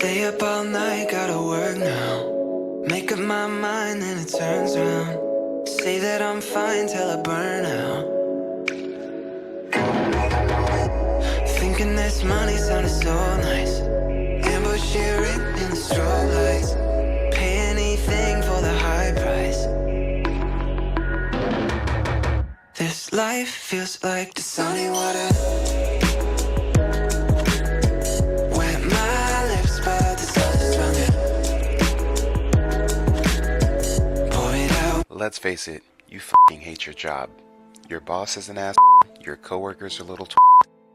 Stay up all night, gotta work now. Make up my mind and it turns around. Say that I'm fine till I burn out. Thinking this money sounded so nice. Ambush here written in the strobe lights. Pay anything for the high price. This life feels like the sunny water. Wet my lips but the sun's stronger. Pour it out. Let's face it, you fucking hate your job. Your boss is an ass, your coworkers are little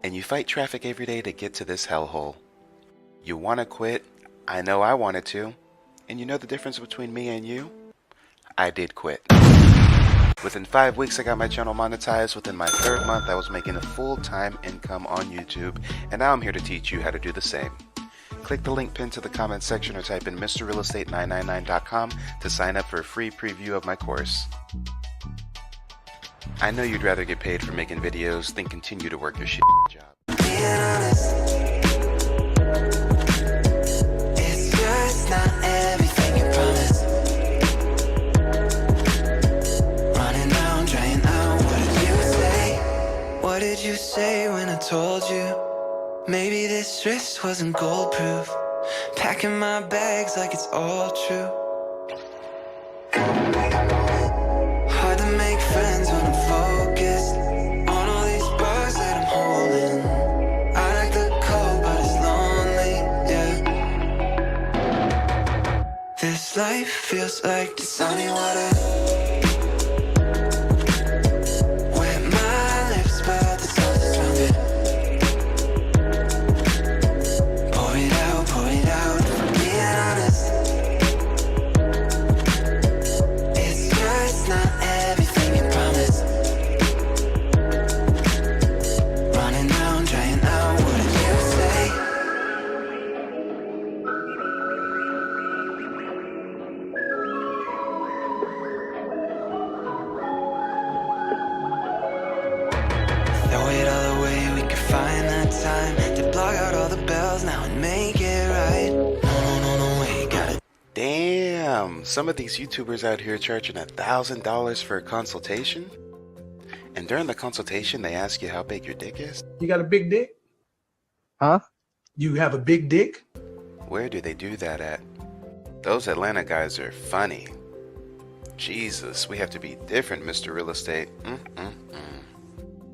and you fight traffic every day to get to this hellhole. You want to quit? I know I wanted to. And you know the difference between me and you? I did quit. Within 5 weeks, I got my channel monetized. Within my 3rd month, I was making a full-time income on YouTube, and now I'm here to teach you how to do the same. Click the link pinned to the comment section or type in MrRealEstate999.com to sign up for a free preview of my course. I know you'd rather get paid for making videos than continue to work your shit job. Being honest, it's just not everything you promise. Running down, trying out. What did you say? What did you say when I told you? Maybe this wrist wasn't gold proof. Packing my bags like it's all true. Hard to make friends when I'm focused on all these bars that I'm holding. I like the cold but it's lonely, yeah. This life feels like the sunny water. Wet my lips but the sun's stronger. Pour it out, pour it out. If I'm being honest, it's just not everything you promised. Running down, trying out. What did you say? Throw it all away, we could find that time to block out all the bells now and make it right. No, wait, gotta. Damn, some of these YouTubers out here charging $1,000 for a consultation? And during the consultation, they ask you how big your dick is? You got a big dick? Huh? You have a big dick? Where do they do that at? Those Atlanta guys are funny. Jesus, we have to be different, Mr. Real Estate.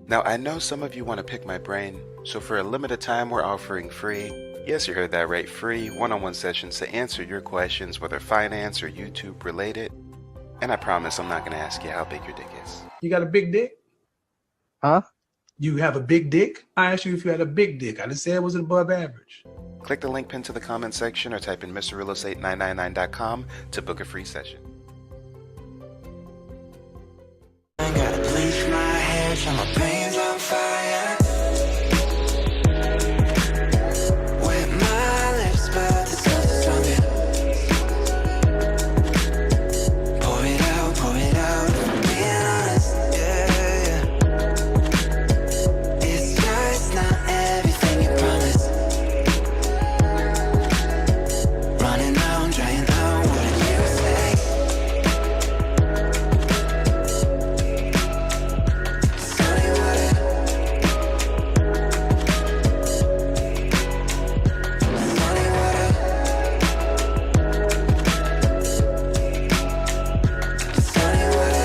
Now, I know some of you want to pick my brain, so for a limited time, we're offering free, yes, you heard that right, free one-on-one sessions to answer your questions, whether finance or YouTube related. And I promise I'm not going to ask you how big your dick is. You got a big dick? Huh? You have a big dick? I asked you if you had a big dick. I didn't say it was above average. Click the link pinned to the comment section or type in MrRealEstate999.com to book a free session. I gotta bleach my hair till my brain's on fire. Wet my lips but the sun's stronger. Pour it out, pour it out. If I'm being honest, yeah. It's just not everything you promised. Running down, trying out. What did you say? Sunny water. Sunny water. Sunny water.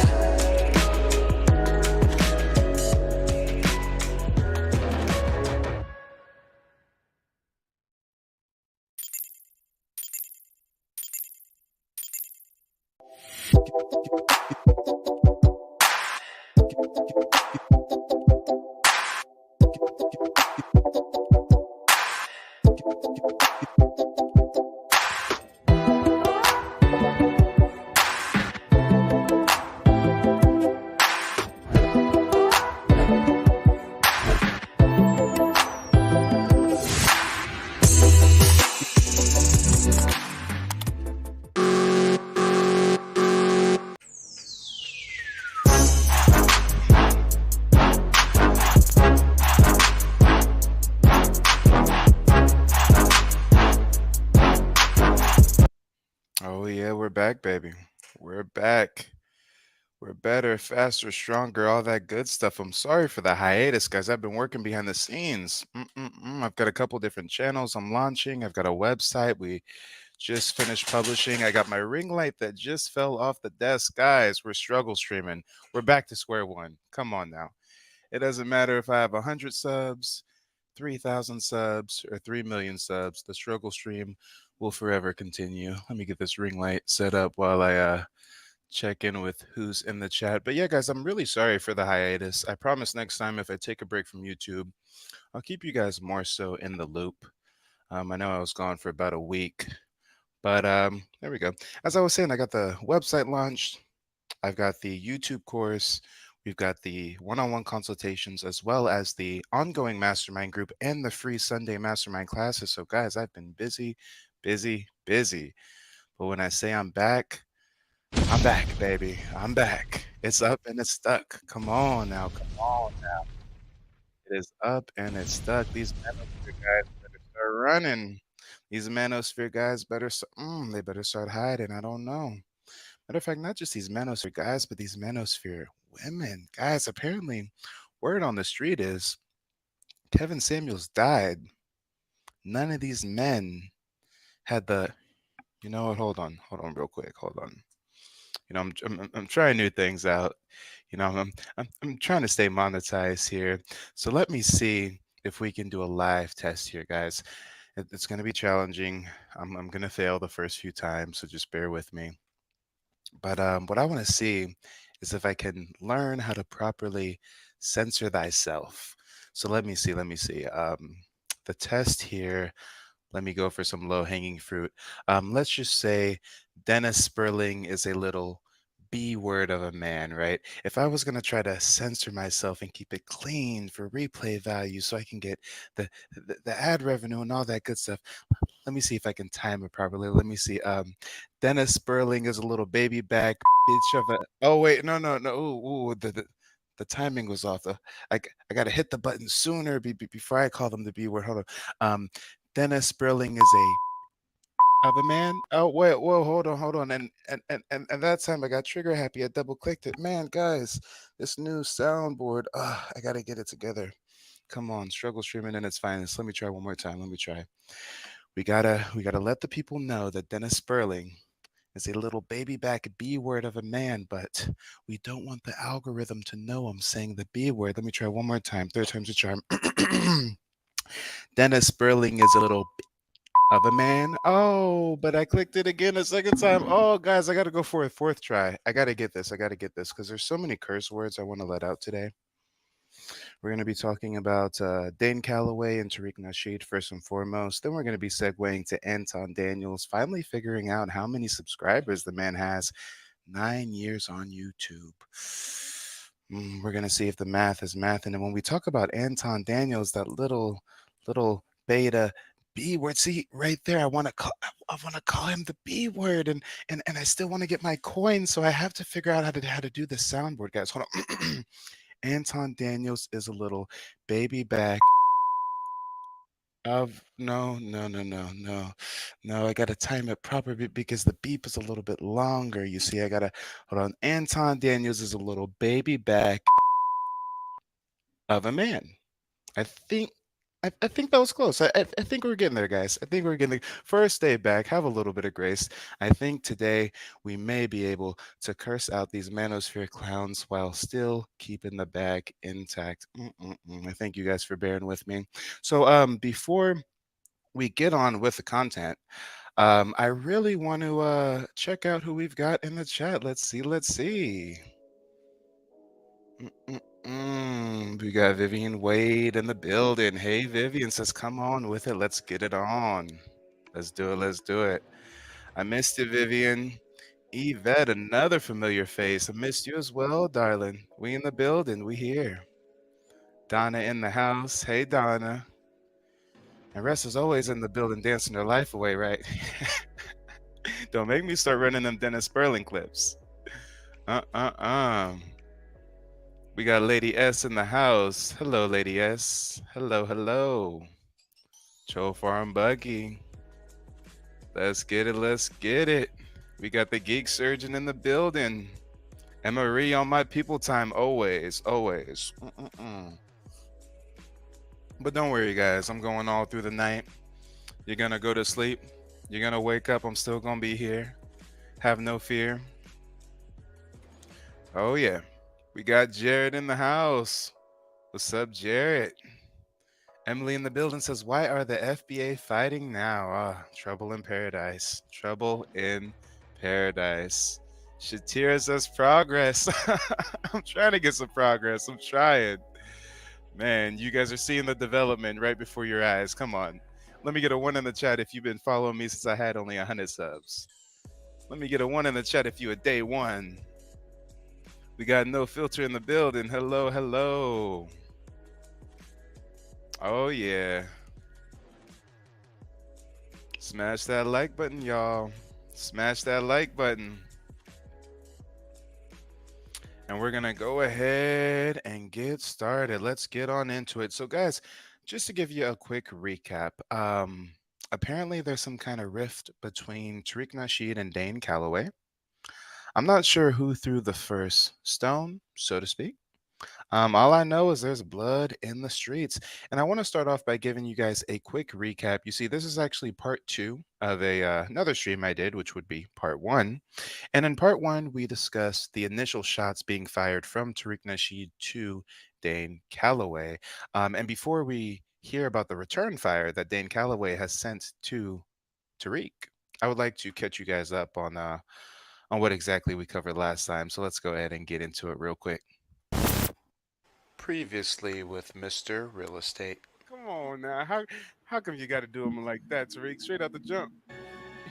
we're back, baby. We're back. We're better, faster, stronger, all that good stuff. I'm sorry for the hiatus, guys. I've been working behind the scenes. I've got a couple different channels I'm launching. I've got a website we just finished publishing. I got my ring light that just fell off the desk. Guys, we're struggle streaming. We're back to square one. Come on now. It doesn't matter if I have 100 subs, 3,000 subs, or 3 million subs. The struggle stream will forever continue. Let me get this ring light set up while I check in with who's in the chat. But yeah, guys, I'm really sorry for the hiatus. I promise next time if I take a break from YouTube, I'll keep you guys more so in the loop. I know I was gone for about a week, but there we go. As I was saying, I got the website launched. I've got the YouTube course. We've got the one-on-one consultations as well as the ongoing mastermind group and the free Sunday mastermind classes. So guys, I've been busy. But when I say I'm back, baby. I'm back. It's up and it's stuck. Come on now. It is up and it's stuck. These manosphere guys better start running. These manosphere guys they better start hiding. I don't know. Matter of fact, not just these manosphere guys, but these manosphere women. Guys, apparently, word on the street is Kevin Samuels died. None of these men had the. You know what? Hold on, real quick. Hold on. You know, I'm trying new things out. You know, I'm trying to stay monetized here. So let me see if we can do a live test here, guys. It's going to be challenging. I'm going to fail the first few times, so just bear with me. But what I want to see is if I can learn how to properly censor thyself. So let me see. The test here. Let me go for some low-hanging fruit. Let's just say Dennis Sperling is a little B word of a man, right? If I was going to try to censor myself and keep it clean for replay value so I can get the ad revenue and all that good stuff, let me see if I can time it properly. Let me see. Dennis Sperling is a little baby back bitch of a. Oh wait, no. Ooh, the timing was off. I got to hit the button sooner before I call them the B word. Hold on. Dennis Sperling is of a man. Oh wait, whoa, hold on. And that time I got trigger happy. I double clicked it. Man, guys, this new soundboard. I gotta get it together. Come on, struggle streaming in its finest. Let me try one more time. We gotta let the people know that Dennis Sperling is a little baby back B word of a man, but we don't want the algorithm to know I'm saying the B word. Let me try one more time. Third time's a charm. Dennis Sperling is a little of a man. Oh, but I clicked it again a second time. Oh, guys, I got to go for a fourth try. I got to get this because there's so many curse words I want to let out today. We're going to be talking about Dane Calloway and Tariq Nasheed first and foremost. Then we're going to be segueing to Anton Daniels, finally figuring out how many subscribers the man has. 9 years on YouTube. We're going to see if the math is math. And when we talk about Anton Daniels, that little beta B word. See right there, I want to call him the B word, and I still want to get my coin, so I have to figure out how to do the soundboard, guys. Hold on. Anton Daniels is a little baby back of no. I gotta time it properly because the beep is a little bit longer. You see, I gotta hold on. Anton Daniels is a little baby back of a man. I think that was close. I think we're getting there, guys. I think we're getting there. First day back. Have a little bit of grace. I think today we may be able to curse out these manosphere clowns while still keeping the bag intact. I thank you guys for bearing with me. So before we get on with the content, I really want to check out who we've got in the chat. Let's see. We got Vivian Wade in the building. Hey, Vivian says, come on with it. Let's get it on. Let's do it. I missed you, Vivian. Yvette, another familiar face. I missed you as well, darling. We in the building. We here. Donna in the house. Hey, Donna. And Russ is always in the building dancing her life away, right? Don't make me start running them Dennis Sperling clips. We got Lady S in the house. Hello, Lady S. Hello. Cho Farm Buggy. Let's get it. We got the geek surgeon in the building. Marie on my people time, always, always. But don't worry, guys. I'm going all through the night. You're gonna go to sleep. You're gonna wake up. I'm still gonna be here. Have no fear. Oh yeah, we got Jared in the house. What's up, Jared? Emily in the building says, "Why are the FBA fighting now?" Trouble in paradise. Trouble in paradise. Shatira says, "Progress." I'm trying to get some progress. I'm trying. Man, you guys are seeing the development right before your eyes. Come on. Let me get a 1 in the chat if you've been following me since I had only 100 subs. Let me get a 1 in the chat if you a day one. We got No Filter in the building. Hello, hello. Oh, yeah. Smash that like button, y'all. Smash that like button. And we're going to go ahead and get started. Let's get on into it. So, guys, just to give you a quick recap, apparently there's some kind of rift between Tariq Nasheed and Dane Calloway. I'm not sure who threw the first stone, so to speak. All I know is there's blood in the streets. And I want to start off by giving you guys a quick recap. You see, this is actually part 2 of another stream I did, which would be part 1. And in part 1, we discussed the initial shots being fired from Tariq Nasheed to Dane Calloway. And before we hear about the return fire that Dane Calloway has sent to Tariq, I would like to catch you guys up on what exactly we covered last time. So let's go ahead and get into it real quick. Previously with Mr. Real Estate. Come on now. How come you got to do them like that, Tariq? Straight out the jump.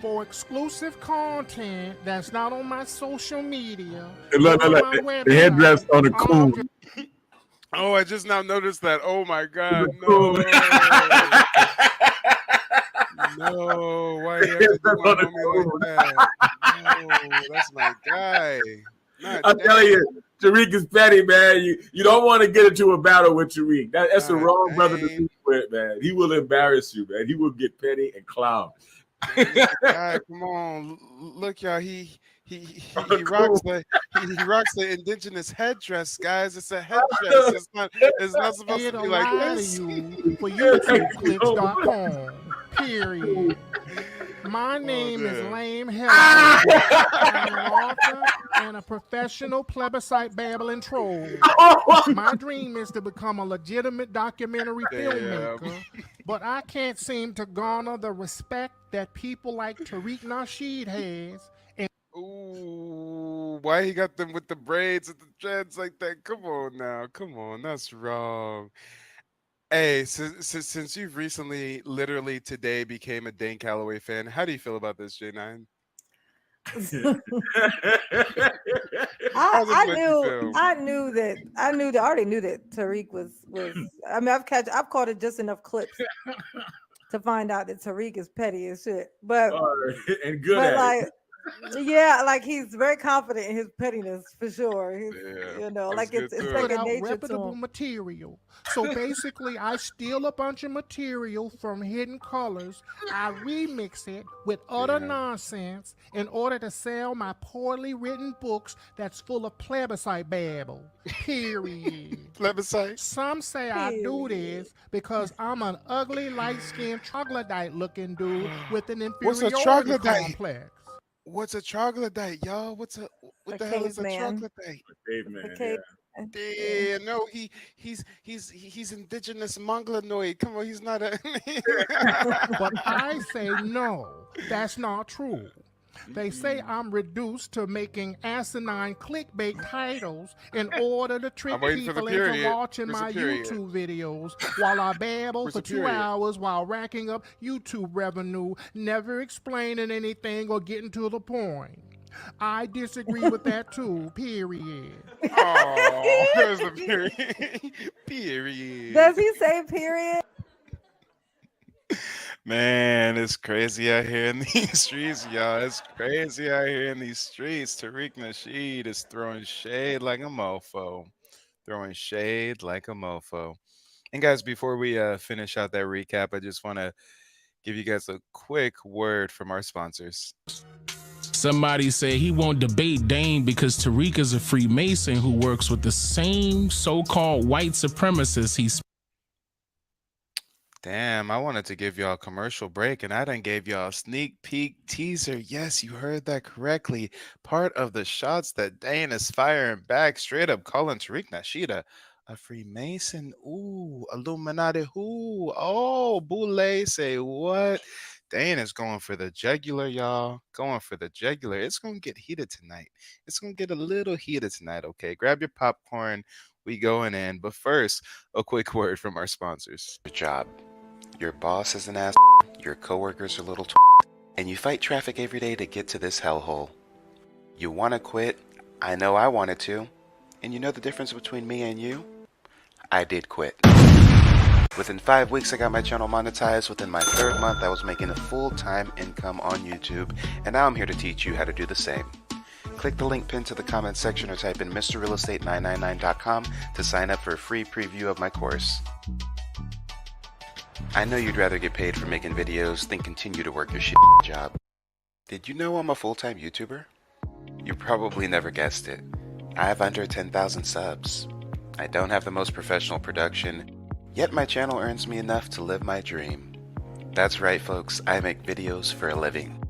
For exclusive content that's not on my social media. Look, the headdress on the cool. Oh, I just now noticed that. Oh my God, no. No, why you have to do my homie like that? No, that's my guy. I'm telling you, Tariq is petty, man. You don't want to get into a battle with Tariq. That's the wrong brother to be with, man. He will embarrass you, man. He will get petty and clown. God, come on, look, y'all. He rocks the indigenous headdress, guys. It's a headdress. It's not supposed to be like this. You for YouTubeclips.com. Period. My name is Lame Hell. I'm an author and a professional plebiscite babbling troll. My dream is to become a legitimate documentary filmmaker, but I can't seem to garner the respect that people like Tariq Nasheed has. Ooh, why he got them with the braids and the dreads like that? Come on now, come on, that's wrong. Hey, since you've recently, literally today, became a Dane Calloway fan, how do you feel about this, J9? I already knew that Tariq was. I mean, I've caught it just enough clips to find out that Tariq is petty as shit. But and good at it. Yeah, like he's very confident in his pettiness for sure. He's, like it's like a nature reputable material. So basically, I steal a bunch of material from Hidden Colors. I remix it with utter nonsense in order to sell my poorly written books that's full of plebiscite babble. Period. Plebiscite. Some say I do this because I'm an ugly, light-skinned troglodyte-looking dude with an inferiority complex. What's a troglodyte, y'all? What the hell is a troglodyte? Caveman. Yeah, no, he's indigenous mongoloid. Come on, he's not a. But I say no, that's not true. They say I'm reduced to making asinine clickbait titles in order to trick people into watching my YouTube videos while I babble for 2 hours while racking up YouTube revenue, never explaining anything or getting to the point. I disagree with that too, period. Oh, there's the period. Period. Does he say period? Man, it's crazy out here in these streets, y'all. It's crazy out here in these streets. Tariq Nasheed is throwing shade like a mofo. Throwing shade like a mofo. And guys, before we finish out that recap, I just want to give you guys a quick word from our sponsors. Somebody say he won't debate Dane because Tariq is a Freemason who works with the same so-called white supremacists he's. Damn, I wanted to give y'all a commercial break and I done gave y'all a sneak peek teaser. Yes, you heard that correctly. Part of the shots that Dane is firing back, straight up calling Tariq Nasheed a Freemason. Ooh, Illuminati. Ooh, oh, Boule, say what? Dane is going for the jugular, y'all. Going for the jugular. It's going to get heated tonight. It's going to get a little heated tonight, okay? Grab your popcorn. We going in. But first, a quick word from our sponsors. Your job. Your boss is an ass, your coworkers are little and you fight traffic every day to get to this hellhole. You want to quit? I know I wanted to. And you know the difference between me and you? I did quit. Within 5 weeks, I got my channel monetized. Within my 3rd month, I was making a full-time income on YouTube. And now I'm here to teach you how to do the same. Click the link pinned to the comment section or type in MrRealEstate999.com to sign up for a free preview of my course. I know you'd rather get paid for making videos than continue to work your shit job. Did you know I'm a full-time YouTuber? You probably never guessed it. I have under 10,000 subs. I don't have the most professional production, yet my channel earns me enough to live my dream. That's right, folks, I make videos for a living.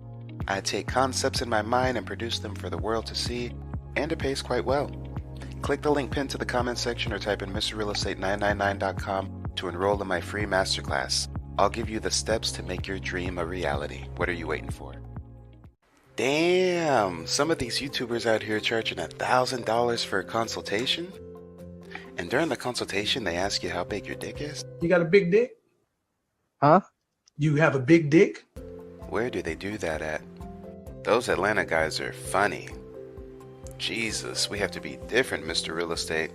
I take concepts in my mind and produce them for the world to see, and it pays quite well. Click the link pinned to the comment section or type in MrRealEstate999.com to enroll in my free masterclass. I'll give you the steps to make your dream a reality. What are you waiting for? Damn, some of these YouTubers out here charging $1,000 for a consultation? And during the consultation, they ask you how big your dick is? You got a big dick? Huh? You have a big dick? Where do they do that at? Those Atlanta guys are funny. Jesus, we have to be different, Mr. Real Estate.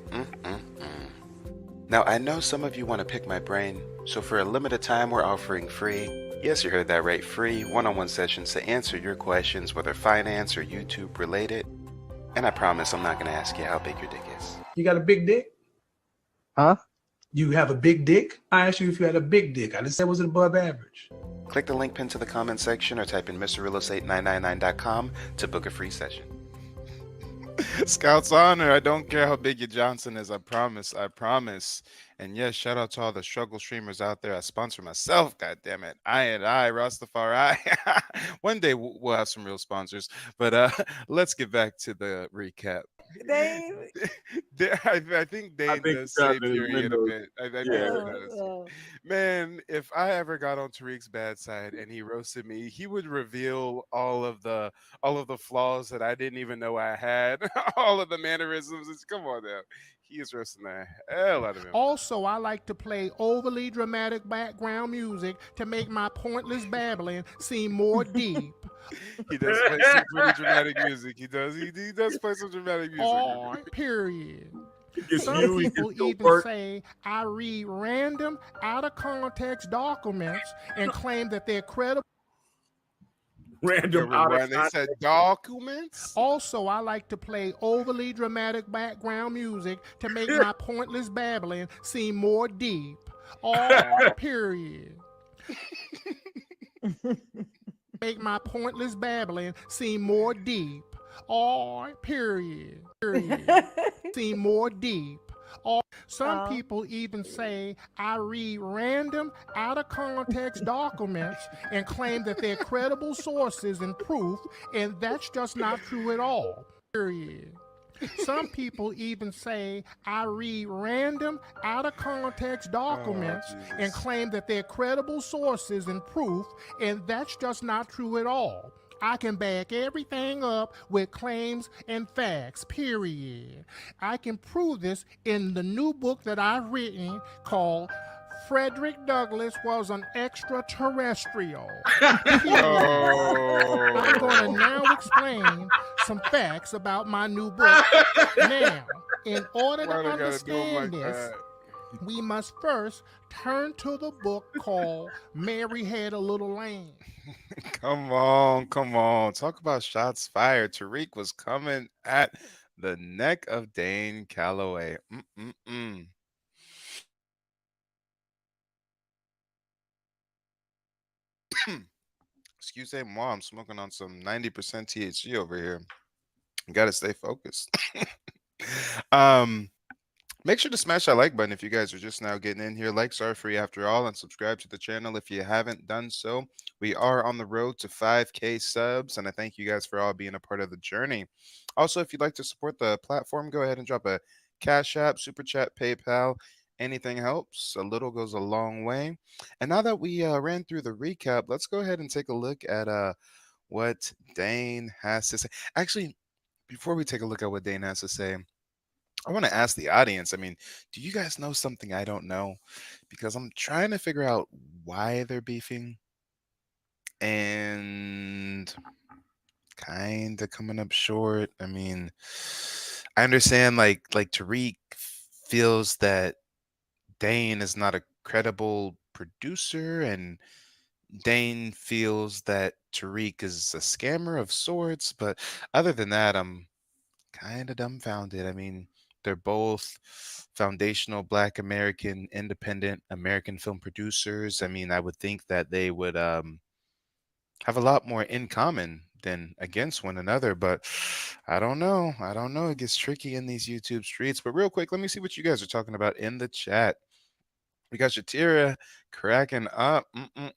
Now, I know some of you want to pick my brain, so for a limited time, we're offering free, yes, you heard that right, free one-on-one sessions to answer your questions, whether finance or YouTube related. And I promise I'm not going to ask you how big your dick is. You got a big dick? Huh? You have a big dick? I asked you if you had a big dick. I didn't say it was above average. Click the link pinned to the comment section or type in MrRealEstate999.com to book a free session. Scouts honor. I don't care how big your Johnson is. I promise. I promise. And yes, shout out to all the struggle streamers out there. I sponsor myself. God damn it. I Rastafari. One day we'll have some real sponsors. But let's get back to the recap. Dave. I think Dane does say period a bit. I think he does. Oh. Man, if I ever got on Tariq's bad side and he roasted me, he would reveal all of the flaws that I didn't even know I had, all of the mannerisms. Come on now. He is roasting the hell out of him. Also, I like to play overly dramatic background music to make my pointless babbling seem more deep. He does play some pretty dramatic music. He does play some dramatic music. Or period. It's Some you, it people gets your even work. say I read random, out of context documents and claim that they're credible. Random out of They said documents. Also, I like to play overly dramatic background music to make my pointless babbling seem more deep. Or period. Make my pointless babbling seem more deep. Or period. Seem more deep. Or some people even say I read random, out of context documents and claim that they're credible sources and proof, and that's just not true at all. Period. Some people even say I read random, out of context documents and claim that they're credible sources and proof, and that's just not true at all. I can back everything up with claims and facts, period. I can prove this in the new book that I've written called Frederick Douglass Was an Extraterrestrial. I'm going to now explain some facts about my new book. Now, in order to understand this, we must first turn to the book called Mary Had a Little Lamb. Come on. Talk about shots fired. Tariq was coming at the neck of Dane Calloway. Excusez-moi, I'm smoking on some 90% THC over here. Got to stay focused. um, Make sure to smash that like button if you guys are just now getting in here. Likes are free after all, and subscribe to the channel if you haven't done so. We are on the road to 5K subs, and I thank you guys for all being a part of the journey. Also, if you'd like to support the platform, go ahead and drop a Cash App, Super Chat, PayPal. Anything helps. A little goes a long way. And now that we ran through the recap, let's go ahead and take a look at what Dane has to say. Actually, before we take a look at what Dane has to say, I want to ask the audience. I mean, do you guys know something I don't know? Because I'm trying to figure out why they're beefing and kind of coming up short. I mean, I understand like Tariq feels that Dane is not a credible producer, and Dane feels that Tariq is a scammer of sorts. But other than that, I'm kind of dumbfounded. I mean, they're both foundational Black American independent American film producers. I mean, I would think that they would have a lot more in common than against one another, but I don't know. I don't know. It gets tricky in these YouTube streets. But real quick, let me see what you guys are talking about in the chat. We got Shatira cracking up.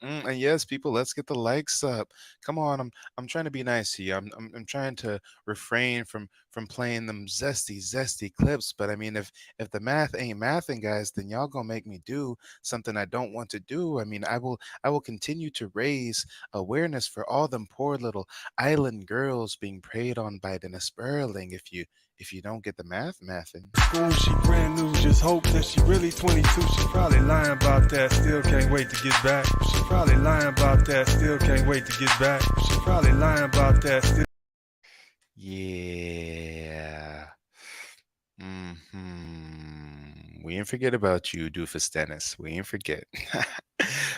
And yes, people, let's get the likes up. Come on, I'm trying to be nice to you. I'm trying to refrain from playing them zesty clips. But I mean, if the math ain't mathing, guys, then y'all gonna make me do something I don't want to do. I mean, I will continue to raise awareness for all them poor little island girls being preyed on by the Nesperling. If you don't get the mathing. School, she brand new, just hope that she really 22. She probably lying about that, still can't wait to get back. She probably lying about that, still can't wait to get back. She probably lying about that, still. Yeah. We ain't forget about you, Doofus Dennis. We ain't forget.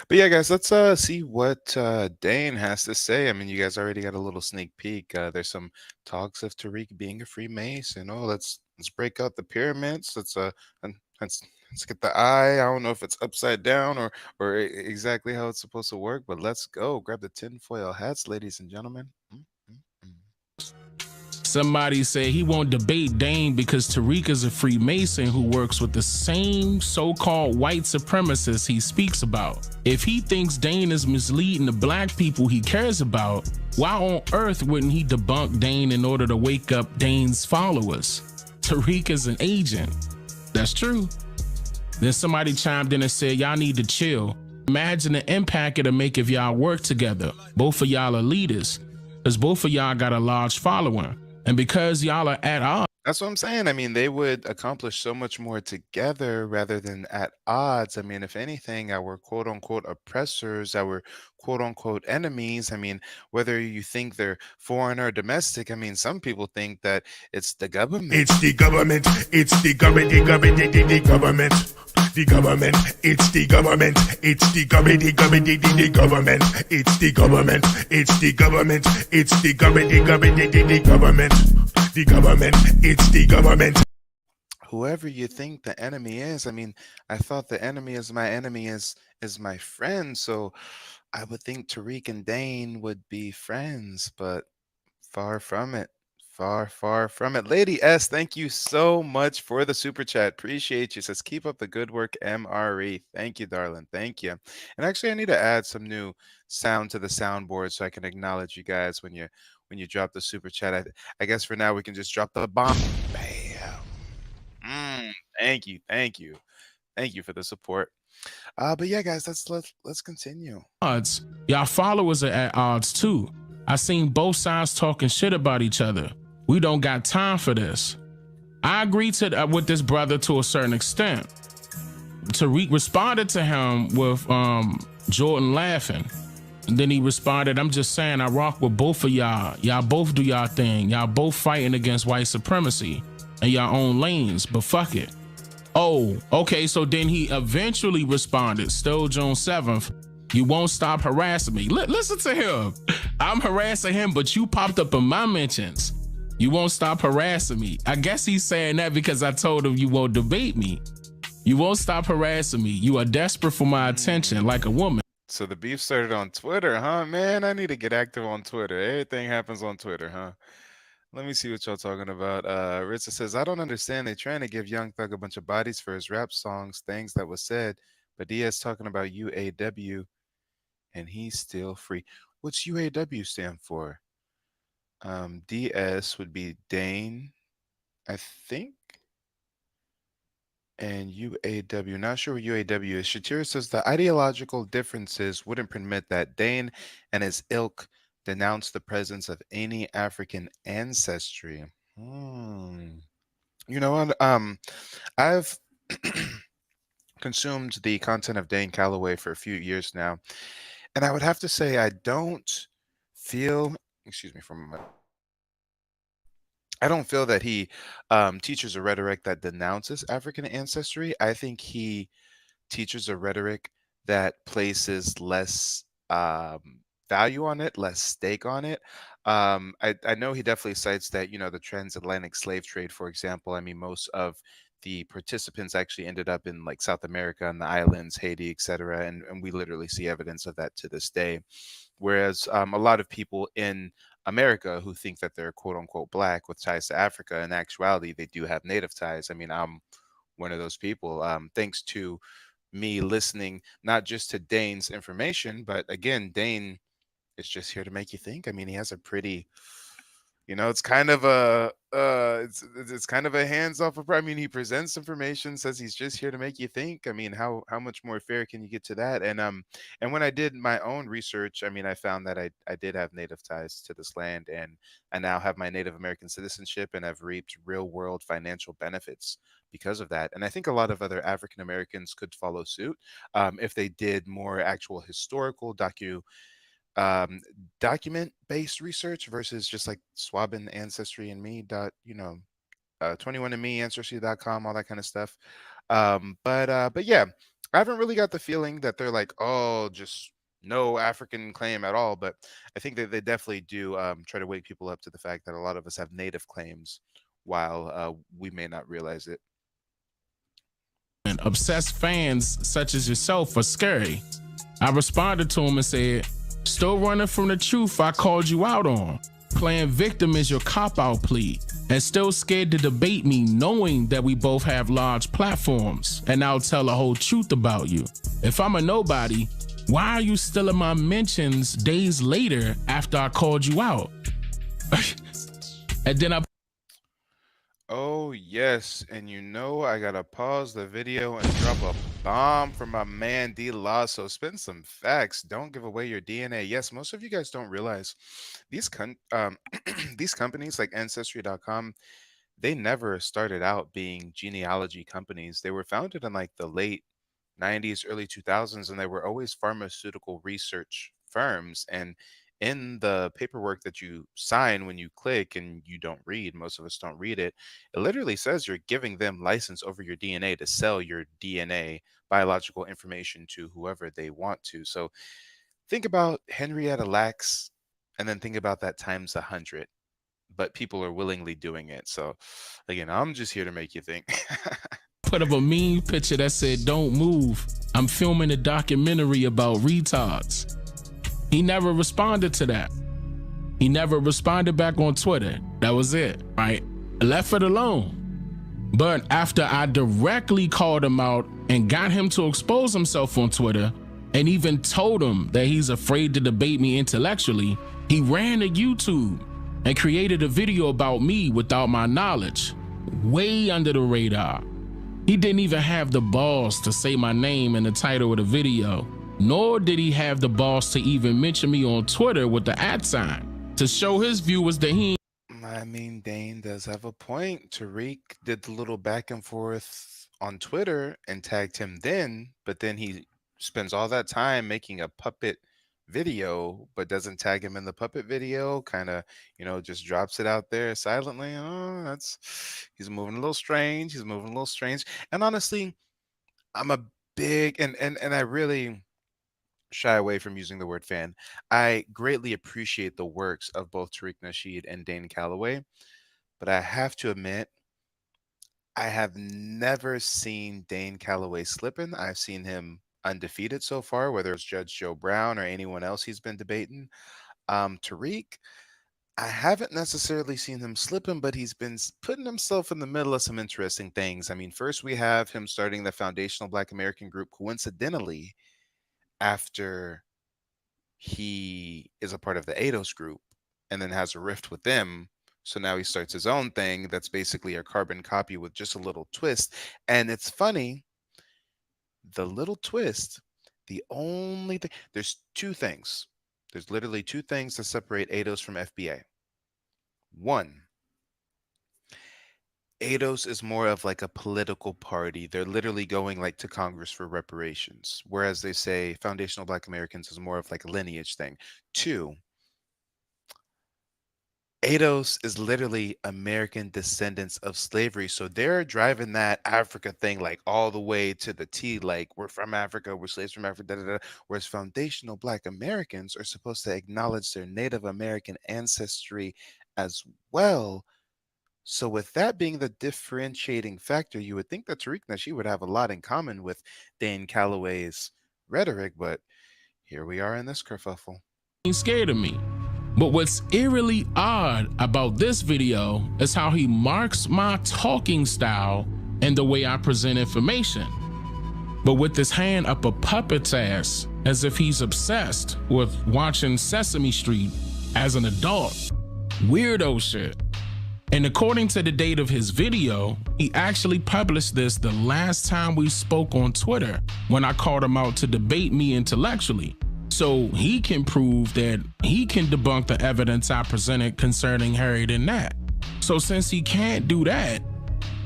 But yeah, guys, let's see what Dane has to say. I mean, you guys already got a little sneak peek. There's some talks of Tariq being a Freemason. Oh, let's break out the pyramids. Let's get the eye. I don't know if it's upside down or exactly how it's supposed to work, but let's go. Grab the tinfoil hats, ladies and gentlemen. Somebody say he won't debate Dane because Tariq is a Freemason who works with the same so-called white supremacists he speaks about. If he thinks Dane is misleading the Black people he cares about, why on earth wouldn't he debunk Dane in order to wake up Dane's followers? Tariq is an agent. That's true. Then somebody chimed in and said, y'all need to chill. Imagine the impact it'll make if y'all work together. Both of y'all are leaders, because both of y'all got a large following. And because y'all are at odds. That's what I'm saying. I mean, they would accomplish so much more together rather than at odds. I mean, if anything, our quote unquote oppressors, our quote unquote enemies, I mean, whether you think they're foreign or domestic, I mean, some people think that it's the government. It's the government. It's the government. The government. The government. The government. It's the government. It's the government. The government. The government. It's the government. It's the government. It's the government. The government. The government. The government. It's the government. Whoever you think the enemy is, I mean, I thought the enemy is my enemy is my friend. So I would think Tariq and Dane would be friends, but far from it. Far from it. Lady S, thank you so much for the super chat. Appreciate you. Says, keep up the good work, MRE. Thank you, darling. Thank you. And actually, I need to add some new sound to the soundboard so I can acknowledge you guys when you drop the super chat. I guess for now we can just drop the bomb. Bam. Thank you for the support. But yeah, guys, let's continue. Odds. Y'all followers are at odds too. I seen both sides talking shit about each other. We don't got time for this. I agree with this brother to a certain extent. Tariq responded to him with Jordan laughing. And then he responded, I'm just saying I rock with both of y'all. Y'all both do y'all thing. Y'all both fighting against white supremacy in y'all own lanes, but fuck it. Oh, okay, so then he eventually responded, still June 7th, you won't stop harassing me. Listen to him. I'm harassing him, but you popped up in my mentions. You won't stop harassing me. I guess he's saying that because I told him you won't debate me. You won't stop harassing me. You are desperate for my attention like a woman. So the beef started on Twitter, huh? Man, I need to get active on Twitter. Everything happens on Twitter, huh? Let me see what y'all talking about. Ritza says, I don't understand. They're trying to give Young Thug a bunch of bodies for his rap songs, things that was said, but Diaz talking about UAW and he's still free. What's UAW stand for? DS would be Dane, I think. And UAW, not sure what UAW is. Shatira says the ideological differences wouldn't permit that Dane and his ilk denounce the presence of any African ancestry. You know what? I've consumed the content of Dane Calloway for a few years now, and I would have to say I don't feel. Excuse me for a moment. I don't feel that he teaches a rhetoric that denounces African ancestry. I think he teaches a rhetoric that places less value on it, less stake on it. I know he definitely cites that, the transatlantic slave trade, for example. I mean, most of the participants actually ended up in like South America and the islands, Haiti, etc. And we literally see evidence of that to this day. Whereas a lot of people in America who think that they're quote unquote black with ties to Africa, in actuality, they do have native ties. I mean, I'm one of those people. Thanks to me listening not just to Dane's information, but again, Dane is just here to make you think. I mean, he has a pretty, it's kind of a it's kind of a hands off approach. I mean, he presents information, says he's just here to make you think. I mean, how much more fair can you get to that? And when I did my own research, I mean, I found that I did have native ties to this land, and I now have my Native American citizenship, and I've reaped real world financial benefits because of that. And I think a lot of other African Americans could follow suit if they did more actual historical document based research versus just like swabbing ancestry and me dot 21andme ancestry.com, all that kind of stuff. But yeah, I haven't really got the feeling that they're like, oh, just no African claim at all. But I think that they definitely do try to wake people up to the fact that a lot of us have native claims while we may not realize it. And obsessed fans such as yourself are scary. I responded to him and said, still running from the truth I called you out on. Playing victim is your cop-out plea, and still scared to debate me knowing that we both have large platforms, and I'll tell the whole truth about you. If I'm a nobody, why are you still in my mentions days later after I called you out? And then I Oh, yes. And I gotta pause the video and drop a bomb for my man D Lasso. Spin some facts. Don't give away your DNA. Yes, most of you guys don't realize these these companies like Ancestry.com, they never started out being genealogy companies. They were founded in like the late 90s, early 2000s, and they were always pharmaceutical research firms. And in the paperwork that you sign when you click and you don't read, most of us don't read it, it literally says you're giving them license over your DNA to sell your DNA biological information to whoever they want to. So think about Henrietta Lacks and then think about that times 100. But people are willingly doing it. So again, I'm just here to make you think. put up a meme picture that said, don't move. I'm filming a documentary about retards. He never responded to that. He never responded back on Twitter. That was it, right? I left it alone. But after I directly called him out and got him to expose himself on Twitter and even told him that he's afraid to debate me intellectually, he ran to YouTube and created a video about me without my knowledge, way under the radar. He didn't even have the balls to say my name in the title of the video, nor did he have the balls to even mention me on Twitter with the @ to show his viewers that he. I mean, Dane does have a point. Tariq did the little back and forth on Twitter and tagged him then, but then he spends all that time making a puppet video, but doesn't tag him in the puppet video, kind of, just drops it out there silently. Oh, he's moving a little strange. He's moving a little strange. And honestly, I'm a big, and I really shy away from using the word fan. I greatly appreciate the works of both Tariq Nasheed and Dane Calloway, but I have to admit, I have never seen Dane Calloway slipping. I've seen him undefeated so far, whether it's Judge Joe Brown or anyone else he's been debating. Tariq, I haven't necessarily seen him slipping, but he's been putting himself in the middle of some interesting things. I mean, first we have him starting the Foundational Black American Group coincidentally after he is a part of the ADOS group and then has a rift with them. So now he starts his own thing that's basically a carbon copy with just a little twist. And it's funny, the little twist, the only thing, there's two things. There's literally two things that separate ADOS from FBA. One, ADOS is more of like a political party. They're literally going like to Congress for reparations, whereas they say Foundational Black Americans is more of like a lineage thing. Two, ADOS is literally American descendants of slavery. So they're driving that Africa thing like all the way to the T, like we're from Africa, we're slaves from Africa, da, da, da. Whereas Foundational Black Americans are supposed to acknowledge their Native American ancestry as well. So with that being the differentiating factor, you would think that Tariq Nasheed would have a lot in common with Dane Calloway's rhetoric, but here we are in this kerfuffle. He's scared of me. But what's eerily odd about this video is how he marks my talking style and the way I present information. But with his hand up a puppet's ass, as if he's obsessed with watching Sesame Street as an adult. Weirdo shit. And according to the date of his video, he actually published this the last time we spoke on Twitter when I called him out to debate me intellectually. So he can prove that he can debunk the evidence I presented concerning Harriet and Nat. So since he can't do that,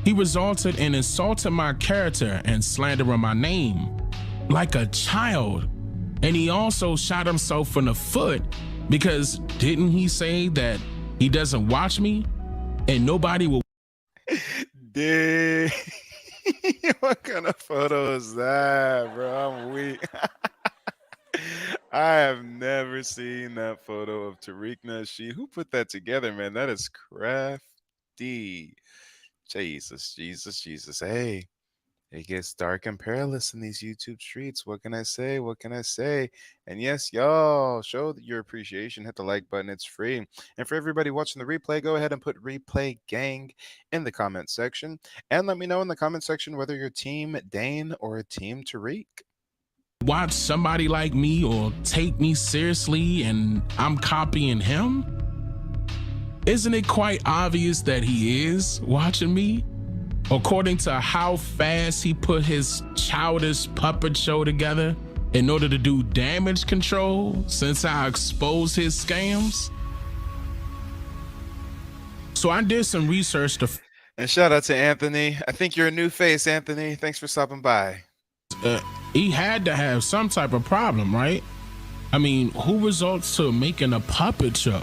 he resulted in insulting my character and slandering my name like a child. And he also shot himself in the foot because didn't he say that he doesn't watch me and nobody will? Dude, what kind of photo is that, bro? I'm weak. I have never seen that photo of Tariq Nasheed. Who put that together, man? That is crafty. Jesus, Jesus, Jesus. Hey, it gets dark and perilous in these YouTube streets. What can I say? What can I say? And yes, y'all, show your appreciation. Hit the like button. It's free. And for everybody watching the replay, go ahead and put replay gang in the comment section. And let me know in the comment section whether you're team Dane or team Tariq. Watch somebody like me or take me seriously and I'm copying him? Isn't it quite obvious that he is watching me? According to how fast he put his childish puppet show together in order to do damage control since I exposed his scams. So I did some research to... And shout out to Anthony. I think you're a new face, Anthony. Thanks for stopping by. He had to have some type of problem, right? I mean, who resorts to making a puppet show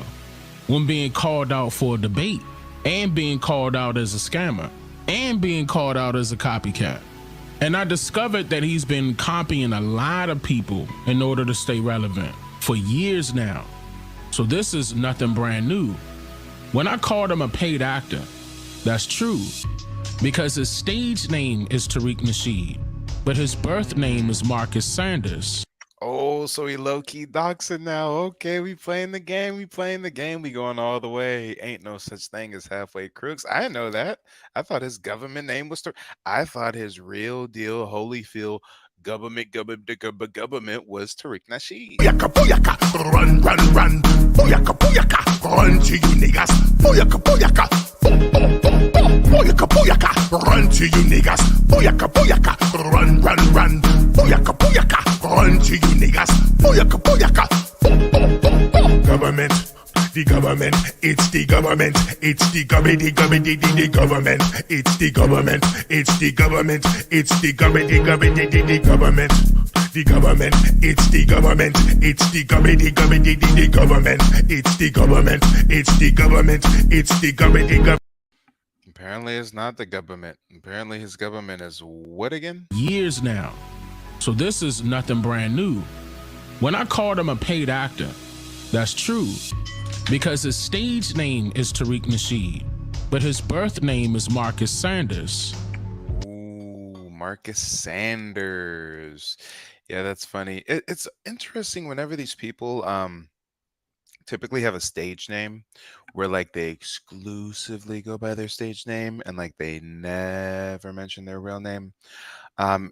when being called out for a debate and being called out as a scammer and being called out as a copycat? And I discovered that he's been copying a lot of people in order to stay relevant for years now. So this is nothing brand new. When I called him a paid actor, that's true, because his stage name is Tariq Nasheed, but his birth name is Marcus Sanders. Oh, so he low-key doxing now. Okay, we playing the game. We playing the game. We going all the way. Ain't no such thing as halfway crooks. I didn't know that. I thought his government name was... I thought his real deal Holyfield government was Tariq Nasheed. Booyaka, booyaka, run, run, run. Booyaka, booyaka, run to you niggas. Booyaka, booyaka, boom, boom, boom, boom. Booyaka, booyaka, run to you niggas. Booyaka, booyaka, run, run, run. Booyaka, booyaka, run to you niggas. Booyaka, booyaka, boom, boom, boom, boom. Government. The government, it's the government, it's the government, the government, the government, it's the government, it's the government, it's the government, the government, the government, the government, it's the government, it's the government, the government, the government, it's the government, it's the government, it's the government, the government. Apparently it's not the government. Apparently his government is what again? Years now. So this is nothing brand new. When I called him a paid actor, that's true, because his stage name is Tariq Nasheed, but his birth name is Marcus Sanders. Ooh, Marcus Sanders. Yeah, that's funny. It's interesting whenever these people typically have a stage name where like they exclusively go by their stage name and like they never mention their real name.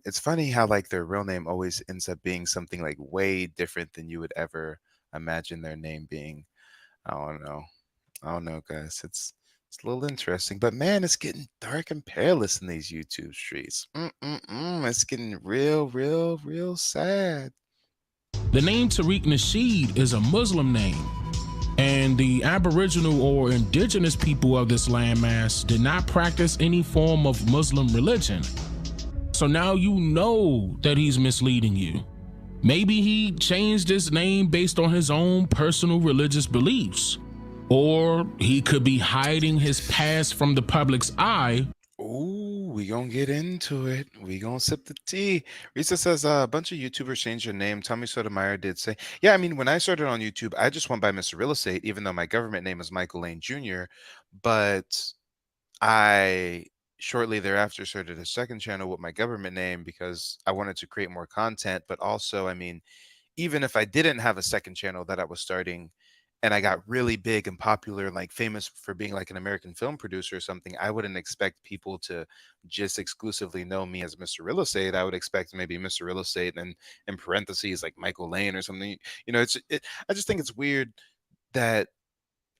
It's funny how like their real name always ends up being something like way different than you would ever imagine their name being. I don't know. I don't know, guys. It's a little interesting, but man, it's getting dark and perilous in these YouTube streets. It's getting real sad. The name Tariq Nasheed is a Muslim name, and the Aboriginal or indigenous people of this landmass did not practice any form of Muslim religion. So now you know that he's misleading you. Maybe he changed his name based on his own personal religious beliefs. Or he could be hiding his past from the public's eye. Ooh, we gonna get into it. We gonna sip the tea. Risa says a bunch of YouTubers changed their name. Tommy Sotomayor did say, yeah, I mean, when I started on YouTube, I just went by Mr. Real Estate, even though my government name was Michael Lane Jr. But I shortly thereafter started a second channel with my government name because I wanted to create more content. But also, I mean, even if I didn't have a second channel that I was starting, and I got really big and popular, like famous for being like an American film producer or something, I wouldn't expect people to just exclusively know me as Mr. Real Estate. I would expect maybe Mr. Real Estate and in parentheses like Michael Lane or something. You know, I just think it's weird that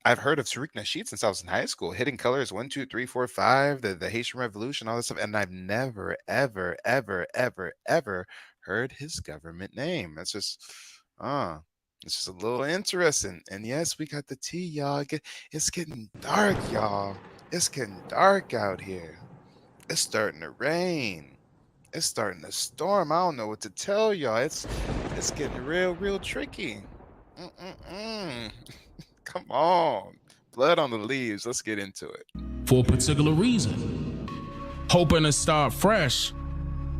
I've heard of Tariq Nasheed since I was in high school. Hidden Colors 1, 2, 3, 4, 5, the Haitian Revolution, all this stuff, and I've never, ever heard his government name. It's just, it's just a little interesting. And yes, we got the tea, y'all. It's getting dark, y'all. It's getting dark out here. It's starting to rain. It's starting to storm. I don't know what to tell y'all. It's getting real tricky. Come on. Blood on the leaves. Let's get into it. For a particular reason. Hoping to start fresh,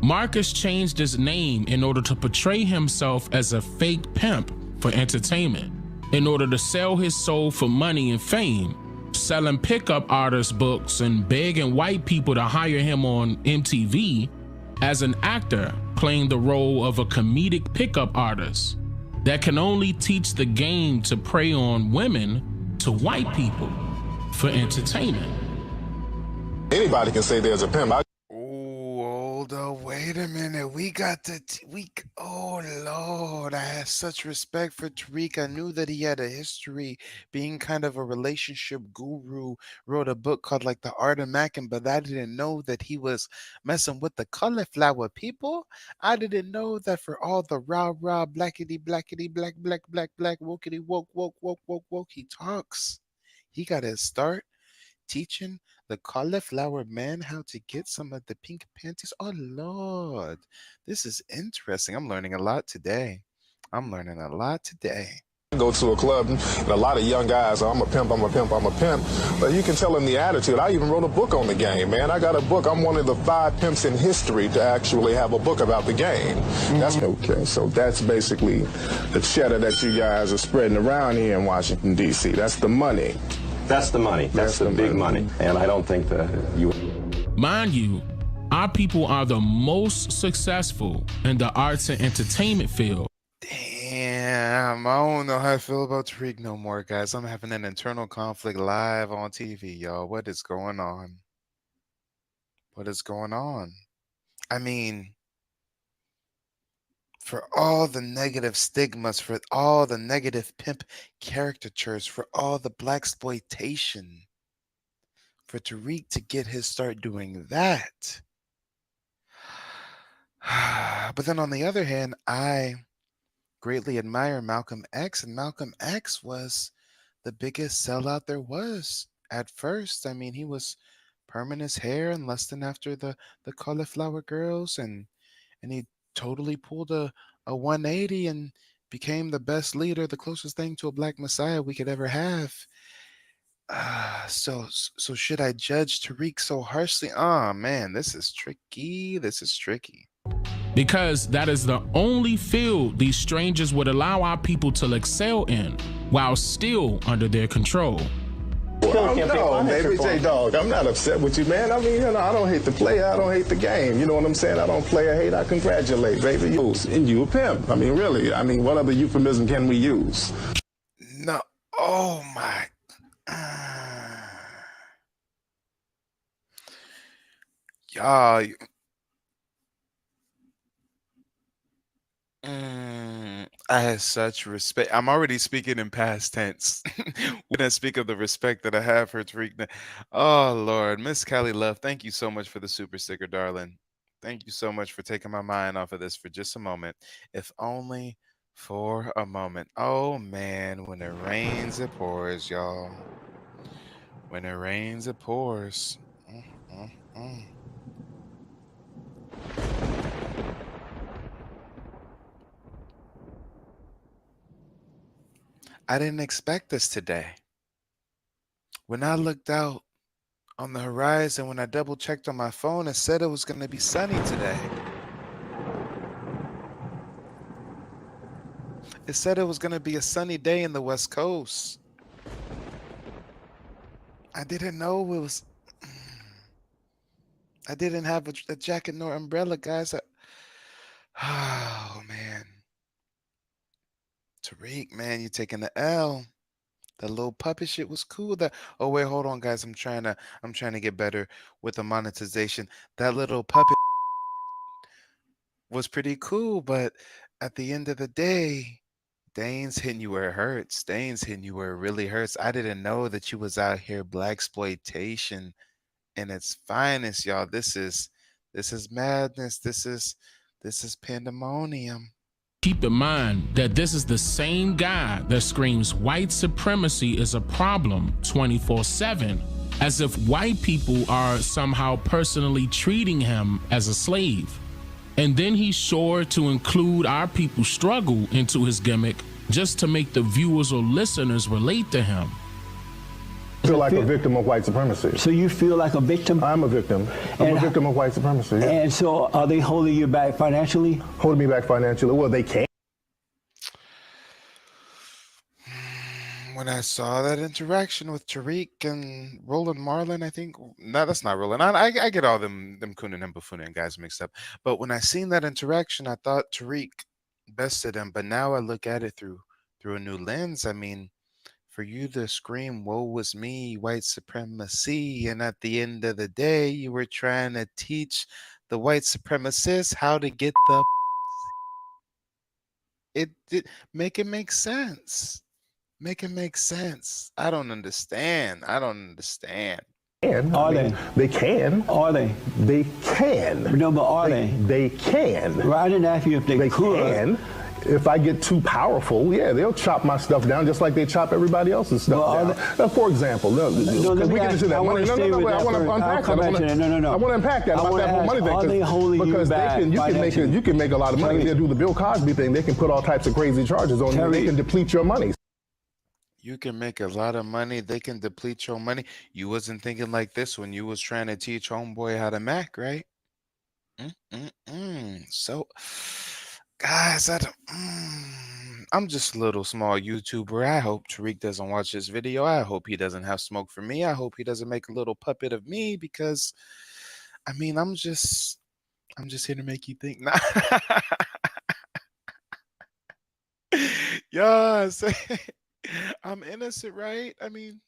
Marcus changed his name in order to portray himself as a fake pimp for entertainment, in order to sell his soul for money and fame, selling pickup artist books and begging white people to hire him on MTV as an actor playing the role of a comedic pickup artist that can only teach the game to prey on women to white people for entertainment. Anybody can say there's a pimp. Hold on, wait a minute. We got the oh Lord, I had such respect for Tariq. I knew that he had a history being kind of a relationship guru, wrote a book called like The Art of Mackin', but I didn't know that he was messing with the cauliflower people. I didn't know that for all the rah blackity black wokity woke he talks. He got his start teaching the cauliflower man how to get some of the pink panties. Oh Lord, this is interesting. I'm learning a lot today. Go to a club and a lot of young guys, I'm a pimp. But you can tell in the attitude. I even wrote a book on the game, man. I got a book. I'm one of the 5 pimps in history to actually have a book about the game. That's okay. So that's basically the cheddar that you guys are spreading around here in Washington, D.C. That's the money. That's the money. That's the big money. And I don't think that you... Mind you, our people are the most successful in the arts and entertainment field. Damn, I don't know how I feel about Tariq no more, guys. I'm having an internal conflict live on TV, y'all. What is going on? I mean, for all the negative stigmas, for all the negative pimp caricatures, for all the blaxploitation, for Tariq to get his start doing that. But then on the other hand, I greatly admire Malcolm X, and Malcolm X was the biggest sellout there was at first. I mean, he was perming his hair and lusting after the cauliflower girls, and he totally pulled a 180 and became the best leader, the closest thing to a black messiah we could ever have. So should I judge Tariq so harshly? Oh man, this is tricky. Because that is the only field these strangers would allow our people to excel in while still under their control. still can't pay baby for it. J-Dog, I'm not upset with you, man. I mean, I don't hate the player. I don't hate the game. You know what I'm saying? I don't play or hate. I congratulate, baby. And you a pimp. I mean, really. I mean, what other euphemism can we use? No. Oh, my. Y'all. I had such respect. I'm already speaking in past tense when I speak of the respect that I have for Tariq. Oh, Lord. Miss Callie Love, thank you so much for the super sticker, darling. Thank you so much for taking my mind off of this for just a moment. If only for a moment. Oh, man. When it rains, it pours, y'all. When it rains, it pours. I didn't expect this today. When I looked out on the horizon, when I double checked on my phone, it said it was going to be sunny today. It said it was going to be a sunny day in the West Coast. I didn't know it was. I didn't have a jacket nor umbrella, guys. Oh, man. Tariq, man, you taking the L. The little puppet shit was cool. Oh wait, hold on, guys. I'm trying to get better with the monetization. That little puppet was pretty cool, but at the end of the day, Dane's hitting you where it hurts. Dane's hitting you where it really hurts. I didn't know that you was out here blaxploitation in its finest, y'all. This is madness. This is pandemonium. Keep in mind that this is the same guy that screams white supremacy is a problem 24/7, as if white people are somehow personally treating him as a slave. And then he's sure to include our people's struggle into his gimmick just to make the viewers or listeners relate to him. I feel like a victim of white supremacy. So you feel like a victim? I'm a victim. I'm a victim of white supremacy. Yeah. And so are they holding you back financially? Holding me back financially? Well, they can. When I saw that interaction with Tariq and Roland Marlin, I think no, that's not Roland. I get all them Kunin and Buffoonin guys mixed up. But when I seen that interaction, I thought Tariq bested him. But now I look at it through a new lens. I mean, for you to scream, "Woe was me, white supremacy," and at the end of the day, you were trying to teach the white supremacists how to get the. It make it make sense. Make it make sense. I don't understand. Are they? They can. Are they? They can. No, but are they? They can. Well, I didn't ask you if they could. Can. If I get too powerful, yeah, they'll chop my stuff down just like they chop everybody else's stuff down. For example, we get into that money. No, I want to unpack that. I want to unpack that about that whole money thing. Are they holding you back? You can make a lot of money. They'll do the Bill Cosby thing. They can put all types of crazy charges on you. They can deplete your money. You can make a lot of money. They can deplete your money. You wasn't thinking like this when you was trying to teach homeboy how to Mac, right? So, guys, I'm just a little small YouTuber. I hope Tariq doesn't watch this video. I hope he doesn't have smoke for me. I hope he doesn't make a little puppet of me because, I mean, I'm just here to make you think. Nah. Yes. I'm innocent, right? I mean,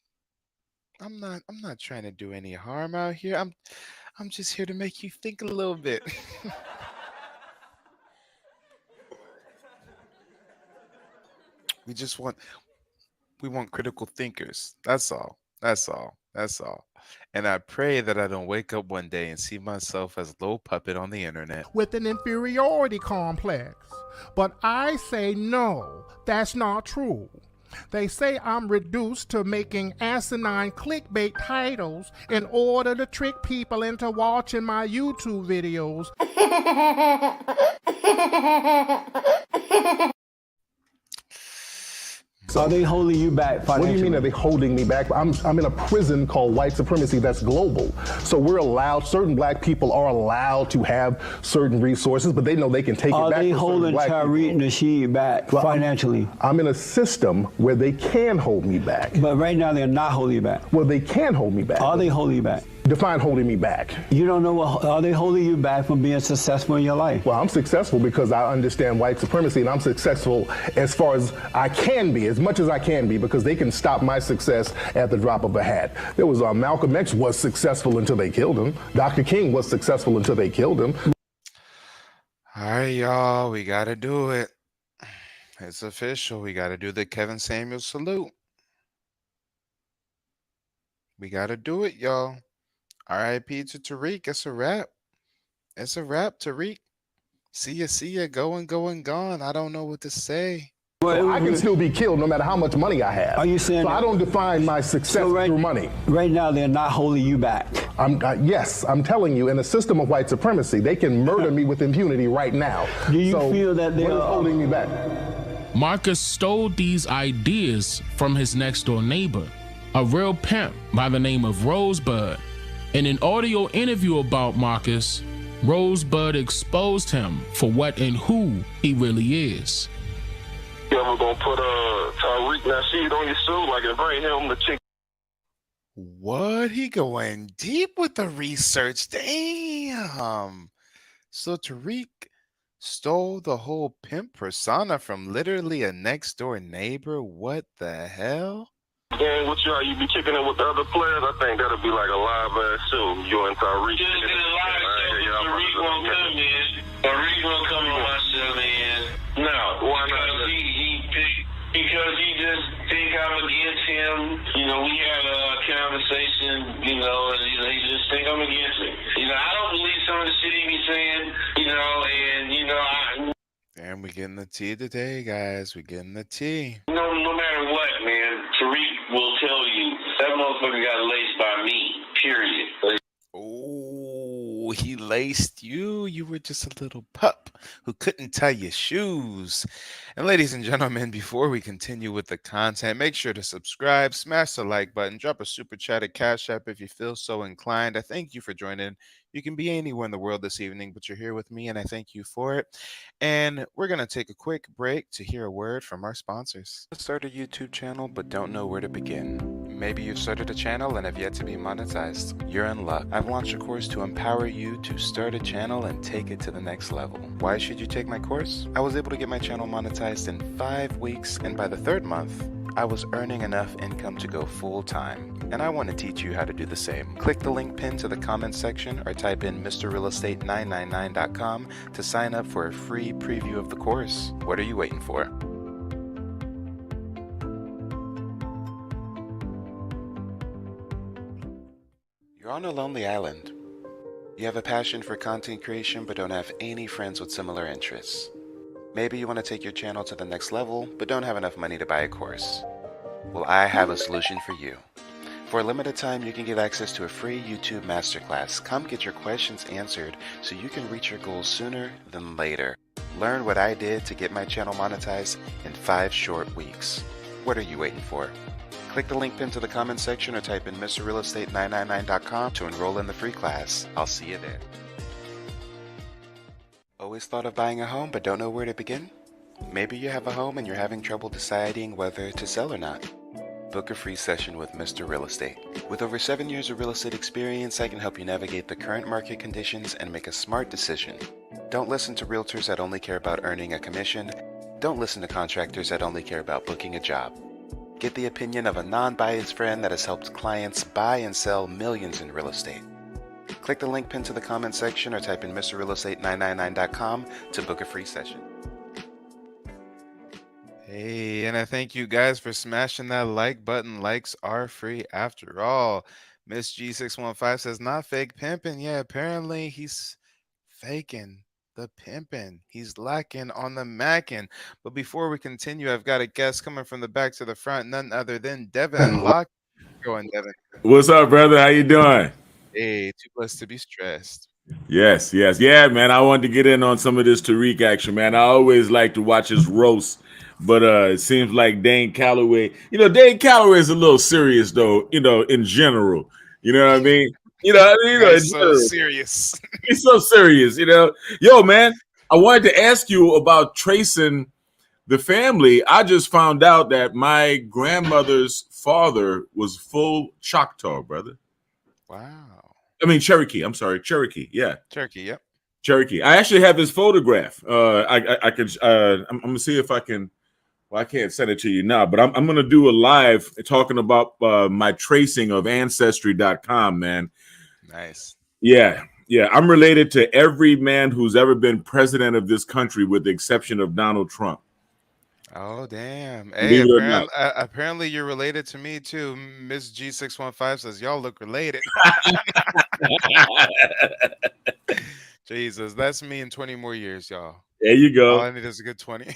I'm not trying to do any harm out here. I'm just here to make you think a little bit. We want critical thinkers. That's all. And I pray that I don't wake up one day and see myself as a little puppet on the internet. With an inferiority complex. But I say no, that's not true. They say I'm reduced to making asinine clickbait titles in order to trick people into watching my YouTube videos. Are they holding you back financially? What do you mean, are they holding me back? I'm in a prison called white supremacy that's global. So we're allowed, certain black people are allowed to have certain resources, but they know they can take it back. Are they holding Tariq Nasheed back financially? I'm in a system where they can hold me back. But right now they're not holding you back. Well, they can hold me back. Are they holding you back? Define holding me back. You don't know what, are they holding you back from being successful in your life? Well, I'm successful because I understand white supremacy, and I'm successful as far as I can be, as much as I can be, because they can stop my success at the drop of a hat. There was Malcolm X was successful until they killed him. Dr. King was successful until they killed him. All right, y'all, we got to do it. It's official. We got to do the Kevin Samuels salute. We got to do it, y'all. R.I.P. to Tariq. It's a wrap. It's a wrap, Tariq. See ya, going, gone. I don't know what to say. So I can still be killed no matter how much money I have. Are you saying so I don't define my success through money. Right now, they're not holding you back. Yes, I'm telling you, in a system of white supremacy, they can murder me with impunity right now. Do you feel that they are holding me back? Marcus stole these ideas from his next door neighbor, a real pimp by the name of Rosebud. In an audio interview about Marcus, Rosebud exposed him for what and who he really is. You ever gonna put Tariq Nasheed on your suit, like and bring him the chick? What? He going deep with the research. Damn. So Tariq stole the whole pimp persona from literally a next door neighbor. What the hell? And with you be kicking it with the other players, I think that'll be like a live ass show. You and Tariq. Just a live show, Tariq won't come in. Tariq won't come on my show, man. No, why not? Because he just think I'm against him. You know, we had a conversation, you know, and he just think I'm against him. You know, I don't believe some of the shit he be saying, you know, and, you know, And we getting the tea today, guys. We getting the tea. No matter what, man, Tariq will tell you that motherfucker got laced by me, period. Oh, he laced you. You were just a little pup who couldn't tie your shoes. And ladies and gentlemen, before we continue with the content, make sure to subscribe, smash the like button, drop a super chat at Cash App if you feel so inclined. I thank you for joining. You can be anywhere in the world this evening, but you're here with me, and I thank you for it. And we're going to take a quick break to hear a word from our sponsors. Start a YouTube channel, but don't know where to begin. Maybe you've started a channel and have yet to be monetized. You're in luck. I've launched a course to empower you to start a channel and take it to the next level. Why should you take my course? I was able to get my channel monetized in 5 weeks, and by the 3rd month, I was earning enough income to go full-time, and I want to teach you how to do the same. Click the link pinned to the comments section or type in MrRealEstate999.com to sign up for a free preview of the course. What are you waiting for? You're on a lonely island. You have a passion for content creation but don't have any friends with similar interests. Maybe you want to take your channel to the next level, but don't have enough money to buy a course. Well, I have a solution for you. For a limited time, you can get access to a free YouTube masterclass. Come get your questions answered so you can reach your goals sooner than later. Learn what I did to get my channel monetized in 5 short weeks. What are you waiting for? Click the link pinned to the comments section or type in MrRealEstate999.com to enroll in the free class. I'll see you there. Always thought of buying a home but don't know where to begin? Maybe you have a home and you're having trouble deciding whether to sell or not. Book a free session with Mr. Real Estate. With over 7 years of real estate experience, I can help you navigate the current market conditions and make a smart decision. Don't listen to realtors that only care about earning a commission. Don't listen to contractors that only care about booking a job. Get the opinion of a non-biased friend that has helped clients buy and sell millions in real estate. Click the link pinned to the comment section or type in MrRealEstate999.com to book a free session. Hey, and I thank you guys for smashing that like button. Likes are free after all. Miss G615 says, not fake pimping. Yeah, apparently he's faking the pimping. He's lacking on the macking. But before we continue, I've got a guest coming from the back to the front, none other than Devin Locke. Go on, Devin. What's up, brother? How you doing? Hey, too blessed to be stressed. Yes, yeah, man. I wanted to get in on some of this Tariq action, man. I always like to watch his roast, but it seems like Dane Calloway. Dane Calloway is a little serious, though. In general, you know what I mean. In He's so general, serious. he's so serious. Yo, man. I wanted to ask you about tracing the family. I just found out that my grandmother's father was full Choctaw, brother. Wow. I mean Cherokee. I'm sorry, Cherokee. Yeah, Cherokee. Yep. Cherokee. I actually have his photograph. I could. I'm gonna see if I can. Well, I can't send it to you now, but I'm gonna do a live talking about my tracing of Ancestry.com, man. Nice. Yeah. I'm related to every man who's ever been president of this country, with the exception of Donald Trump. Oh, damn. Believe Hey, it or not. apparently you're related to me too. Miss G615 says y'all look related. Jesus, that's me in 20 more years, y'all. There you All go. I need is a good 20.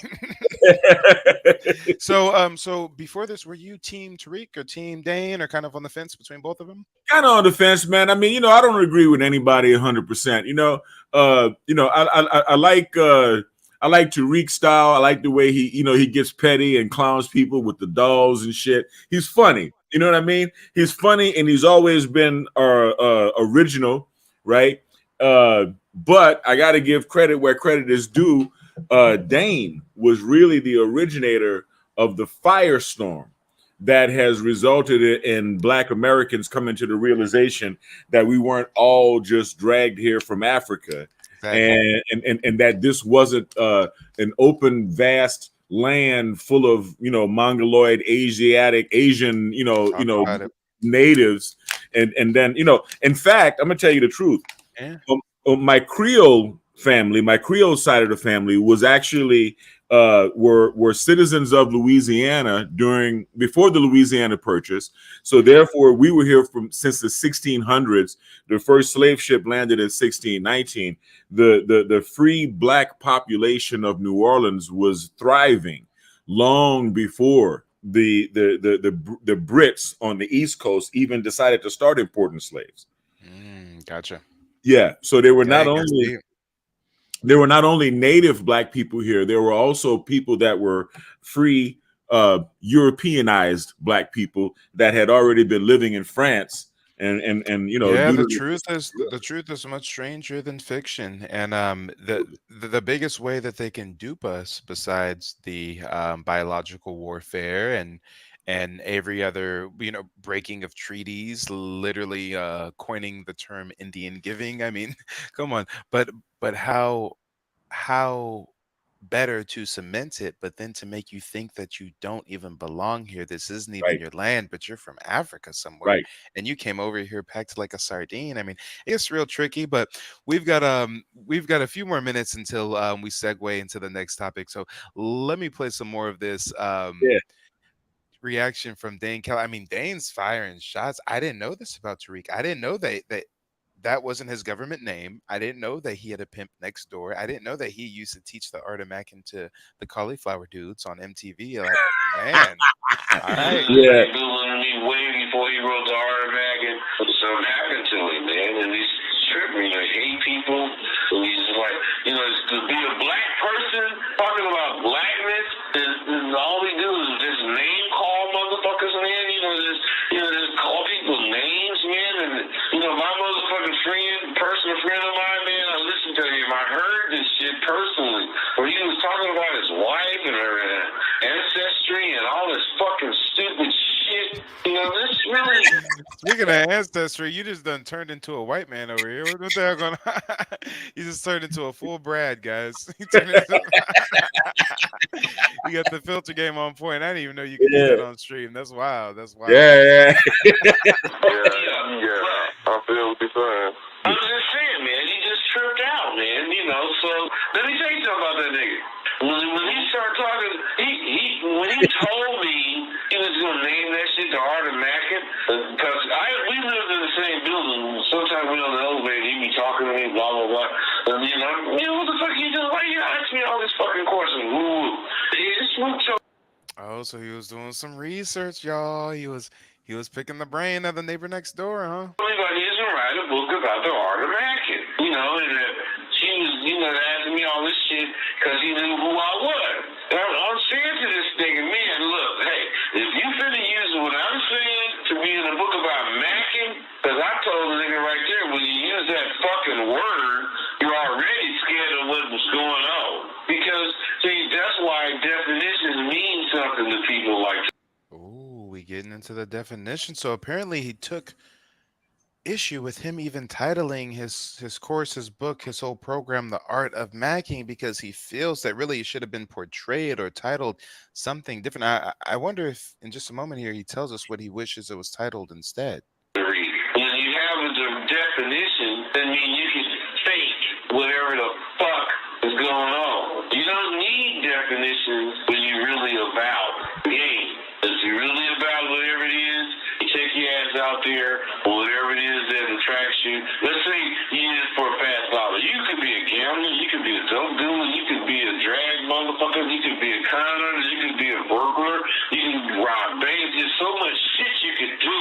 So before this, were you team Tariq or team Dane, or kind of on the fence between both of them? Kind of on the fence, man. I mean, I don't agree with anybody 100%. I like Tariq's style. I like the way he gets petty and clowns people with the dolls and shit. He's funny. You know what I mean? He's funny, and he's always been original, right? But I got to give credit where credit is due. Dane was really the originator of the firestorm that has resulted in Black Americans coming to the realization that we weren't all just dragged here from Africa, Exactly. and that this wasn't an open, vast land full of Mongoloid, Asian, natives, and then in fact, I'm gonna tell you the truth. Yeah. My Creole family, my Creole side of the family, was actually were citizens of Louisiana before the Louisiana Purchase. So therefore, we were here since the 1600s. The first slave ship landed in 1619. The free Black population of New Orleans was thriving long before the Brits on the East Coast even decided to start importing slaves. Gotcha. Yeah, so there were not Okay, only native Black people here. There were also people that were free Europeanized Black people that had already been living in France, and yeah, the truth is much stranger than fiction, and the biggest way that they can dupe us, besides the biological warfare and every other breaking of treaties, literally coining the term Indian giving. I mean, come on, but how better to cement it, but then to make you think that you don't even belong here. This isn't even Right. your land, but you're from Africa somewhere, Right. and you came over here packed like a sardine. I mean, it's real tricky, but we've got a few more minutes until we segue into the next topic. So let me play some more of this reaction from Dane Calloway. I mean, Dane's firing shots. I didn't know this about Tariq. I didn't know that wasn't his government name. I didn't know that he had a pimp next door. I didn't know that he used to teach the art of macking to the cauliflower dudes on MTV. Like, man, all right. Yeah. Doing me way before he wrote the art of macking. Something happened to him, man, and he's tripping. Hate people. And he's just like, to be a Black person talking about blackness is all we do is just name call motherfuckers, man. Just call people names, man. And my motherfucking personal friend of mine, man, I listened to him. I heard this shit personally, where he was talking about his wife and her ancestry and all this fucking stupid shit. This really. Speaking of ancestry, you just done turned into a white man over here. What the hell going on? You just turned into a full Brad, guys. You got the filter game on point. I didn't even know you could do that on stream. That's wild. That's wild. Yeah. I feel what you're saying. I'm just saying, man, he just tripped out, man. So let me tell you something about that nigga. When he started talking, when he told me he was gonna name that shit the art of macking, because we lived in the same building. Sometimes we on the elevator, he be talking to me, blah blah blah. And what the fuck you doing? Why you asking me all these fucking questions? He just moved so. Oh, so he was doing some research, y'all. He was picking the brain of the neighbor next door, huh? Everybody is gonna write a book about the art of macking. and she was, asking me all this shit because he knew who I was. I'm saying to this nigga, man, look, hey, if you finna use what I'm saying to be in a book about macking, because I told the nigga right there, when you use that fucking word, you're already scared of what's going on. Because, see, that's why definitions mean something to people like that. Ooh, we getting into the definition. So apparently he took issue with him even titling his course, his book, his whole program, The Art of Macking, because he feels that really it should have been portrayed or titled something different. I wonder if in just a moment here he tells us what he wishes it was titled instead. When you have a definition, that means you can fake whatever the fuck is going on. You don't need definitions when you're really about the game. If you're really about whatever it is, you take your ass out there, or whatever it is that attracts you. Let's say you use it for a fast dollar. You could be a gambler, you could be a dope dealer, you could be a drag motherfucker, you could be a con artist, you could be a burglar, you can rob banks. There's so much shit you could do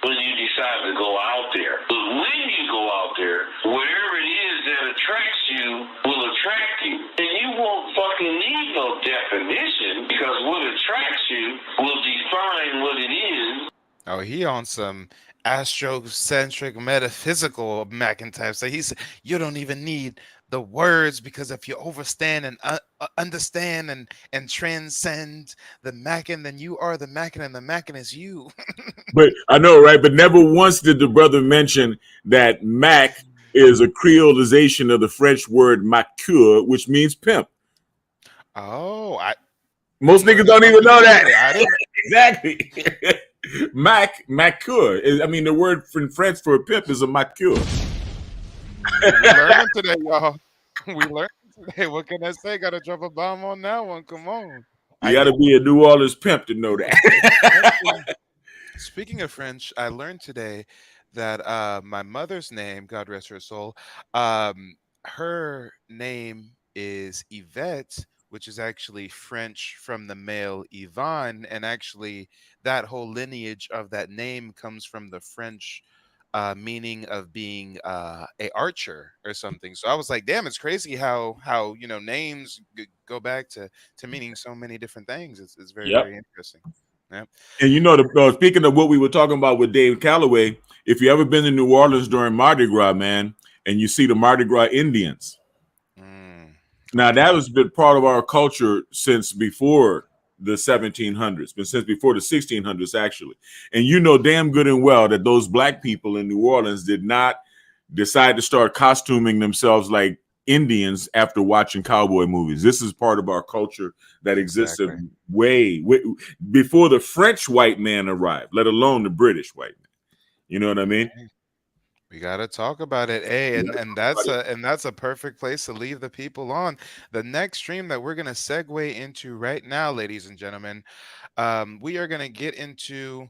when you decide to go out there. But when you go out there, whatever it is that attracts you will attract you. And you won't fucking need no definition, because what attracts you will define what it is. Oh, he on some astrocentric metaphysical Mackin type. So he said you don't even need the words, because if you overstand and understand and transcend the Mackin, then you are the Mackin, and the Mackin is you. But I know, right? But never once did the brother mention that Mac is a creolization of the French word maqueur, which means pimp. Oh, most niggas don't even know that. Exactly. Maqueur. I mean, the word in French for a pimp is a maqueur. We learned today, y'all. We learned today. What can I say? Got to drop a bomb on that one. Come on. You got to be a New Orleans pimp to know that. Speaking of French, I learned today that my mother's name, God rest her soul, her name is Yvette, which is actually French from the male Yvonne, and actually that whole lineage of that name comes from the French meaning of being a archer or something. So I was like, damn, it's crazy how names go back to meaning so many different things. It's very, very interesting. Yep. And speaking of what we were talking about with Dane Calloway, if you ever been to New Orleans during Mardi Gras, man, and you see the Mardi Gras Indians, now that has been part of our culture since before the 1700s, but since before the 1600s, actually. And you know damn good and well that those black people in New Orleans did not decide to start costuming themselves like Indians after watching cowboy movies. This is part of our culture that existed way before the French white man arrived, let alone the British white man. You know what I mean? We gotta talk about it. Hey, and that's a perfect place to leave the people on. The next stream that we're gonna segue into right now, ladies and gentlemen, we are gonna get into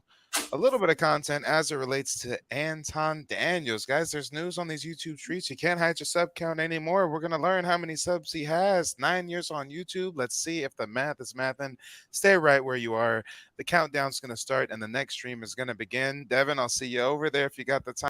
a little bit of content as it relates to Anton Daniels. Guys, there's news on these YouTube streets. You can't hide your sub count anymore. We're gonna learn how many subs he has. 9 years on YouTube. Let's see if the math is mathing. Stay right where you are. The countdown's gonna start, and the next stream is gonna begin. Devin, I'll see you over there if you got the time.